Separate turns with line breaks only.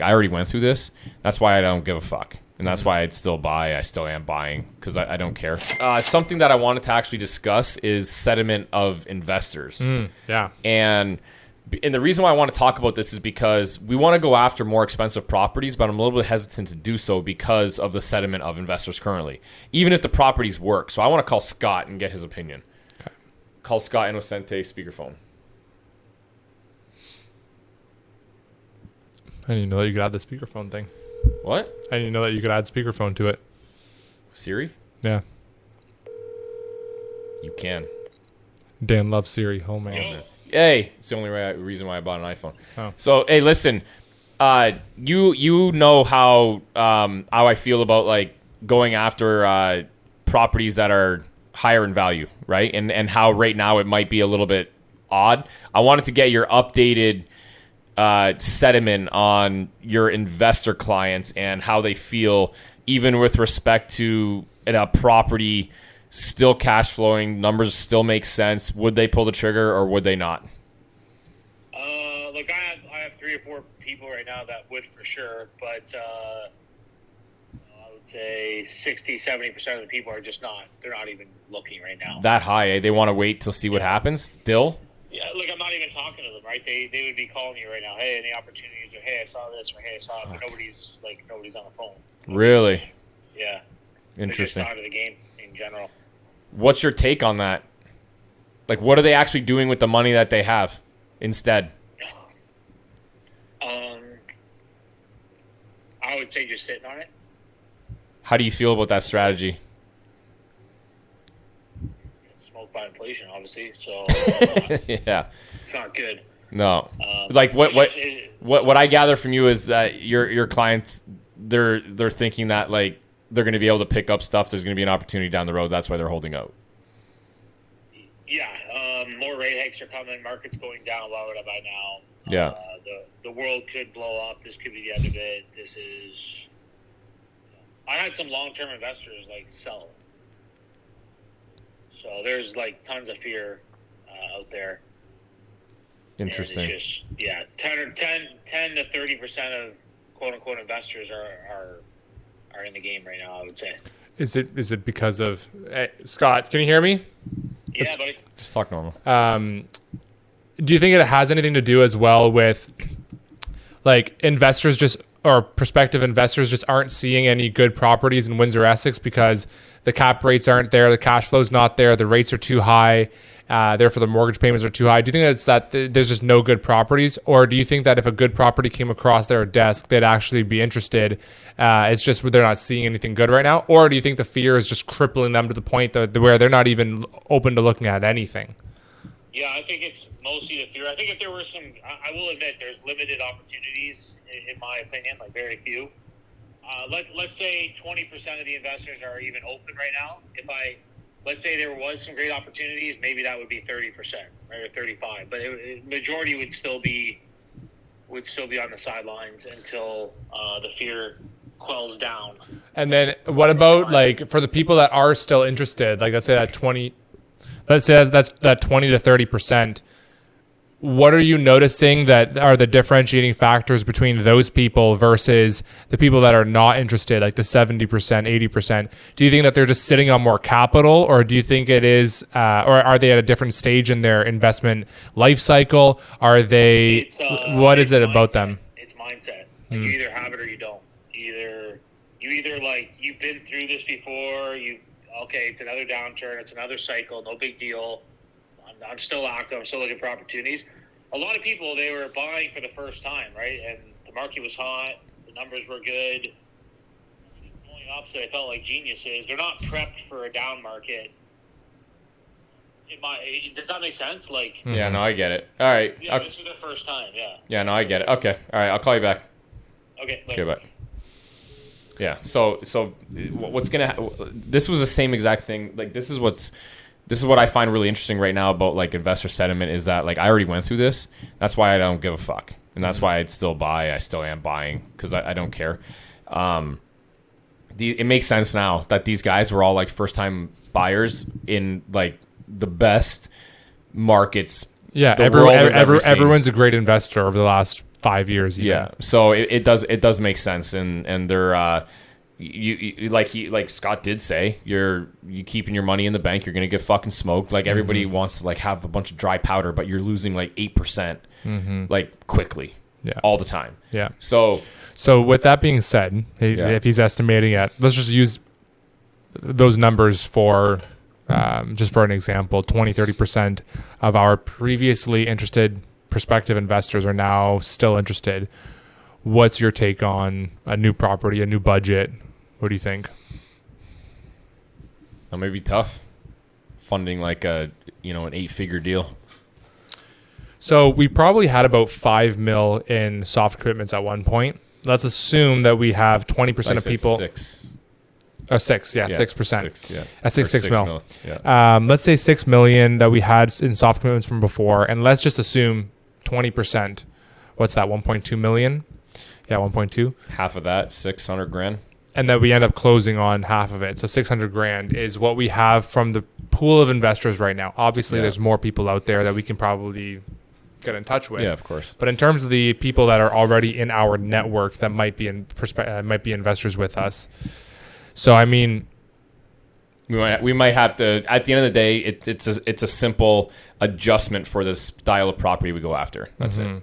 I already went through this. That's why I don't give a fuck. And that's why I'd still buy. I still am buying because I don't care. Something that I wanted to actually discuss is sentiment of investors.
Yeah.
And the reason why I want to talk about this is because we want to go after more expensive properties, but I'm a little bit hesitant to do so because of the sentiment of investors currently, even if the properties work. So I want to call Scott and get his opinion. Okay. Call Scott Innocente, speakerphone.
I didn't know that you could add the speakerphone thing.
What?
I didn't know that you could add speakerphone to it.
Siri?
Yeah.
You can.
Dan loves Siri. Oh, man.
Hey, it's the only reason why I bought an iPhone.
Oh.
So, hey, listen. You know how I feel about like going after properties that are higher in value, right? And how right now it might be a little bit odd. I wanted to get your updated sentiment on your investor clients and how they feel, even with respect to a property still cash flowing, numbers still make sense. Would they pull the trigger or would they not?
Look, I have 3 or 4 people right now that would for sure, but I would say 60-70% of the people are just not. They're not even looking right now.
That high, eh? They want to wait to see what happens still?
Yeah, look, I'm not even talking to them, right? They would be calling you right now. Hey, any opportunities? Or hey, I saw this. Or hey, I saw it. But nobody's on the phone.
Really?
Yeah.
Interesting.
They're just out of the game in general.
What's your take on that? Like, what are they actually doing with the money that they have instead?
I would say just sitting on it.
How do you feel about that strategy?
Smoked by inflation, obviously. So
yeah,
it's not good.
No, like what I gather from you is that your clients they're thinking that like they're going to be able to pick up stuff. There's going to be an opportunity down the road. That's why they're holding out.
Yeah, more rate hikes are coming. Market's going down. Why would I buy now?
Yeah.
The world could blow up. This could be the end of it. This is. I had some long-term investors like sell. So there's like tons of fear out there.
Interesting.
It's just, yeah, 10 to 30% of quote-unquote investors are in the game right now, I would say.
Is it because of Scott? Can you hear me?
Yeah, buddy.
Just talk normal.
Do you think it has anything to do as well with like investors just or prospective investors just aren't seeing any good properties in Windsor, Essex because the cap rates aren't there, the cash flow's not there, the rates are too high, therefore the mortgage payments are too high? Do you think that there's just no good properties, or do you think that if a good property came across their desk, they'd actually be interested? It's just they're not seeing anything good right now, or do you think the fear is just crippling them to the point that where they're not even open to looking at anything?
Yeah, I think it's mostly the fear. I think if there were some, I will admit, there's limited opportunities, in my opinion, like very few. Let's say 20% of the investors are even open right now. Let's say there was some great opportunities, maybe that would be 30%, right, or 35%. But majority would still be on the sidelines until the fear quells down.
And then what about like for the people that are still interested, like let's say that 20 to 30%, what are you noticing that are the differentiating factors between those people versus the people that are not interested, like the 70%, 80%? Do you think that they're just sitting on more capital, or do you think it is, or are they at a different stage in their investment life cycle? Are they, what is it about them?
It's mindset. Like you either have it or you don't. You either like, you've been through this before, okay, it's another downturn, it's another cycle, no big deal. I'm still active, I'm still looking for opportunities. A lot of people, they were buying for the first time, right? And the market was hot, the numbers were good. The only opposite I felt like Genius is, they're not prepped for a down market. Does that make sense? Like,
yeah, no, I get it. All right.
Yeah, this is their first time, yeah.
Yeah, no, I get it. Okay. All right, I'll call you back.
Okay,
later. Okay, bye. Yeah, so what's going to this was the same exact thing. Like this is what I find really interesting right now about like investor sentiment is that like I already went through this. That's why I don't give a fuck. And that's why I'd still buy. I still am buying because I don't care. It makes sense now that these guys were all like first time buyers in like the best markets.
Yeah, everyone's a great investor over the last 5 years. Even.
Yeah. So it does make sense, and they're you like Scott did say, you keeping your money in the bank, you're gonna get fucking smoked. Like everybody wants to like have a bunch of dry powder, but you're losing like 8% like quickly, all the time. Yeah. So
with that being said, if he's estimating at, let's just use those numbers for just for an example, 20-30% of our previously interested prospective investors are now still interested. What's your take on a new property, a new budget? What do you think?
That may be tough. Funding like an 8-figure deal.
So we probably had about 5 mil in soft commitments at one point. Let's assume that we have 20% of people.
6.
Oh, 6%.
6, yeah.
At 6 mil.
Yeah.
Let's say 6 million that we had in soft commitments from before, and let's just assume 20%. What's that? 1.2 million. Yeah, 1.2.
Half of that, 600 grand.
And that we end up closing on half of it. So 600 grand is what we have from the pool of investors right now. Obviously, there's more people out there that we can probably get in touch with.
Yeah, of course.
But in terms of the people that are already in our network that might be might be investors with us. So I mean,
we might have to. At the end of the day, it's a simple adjustment for this style of property we go after. That's it.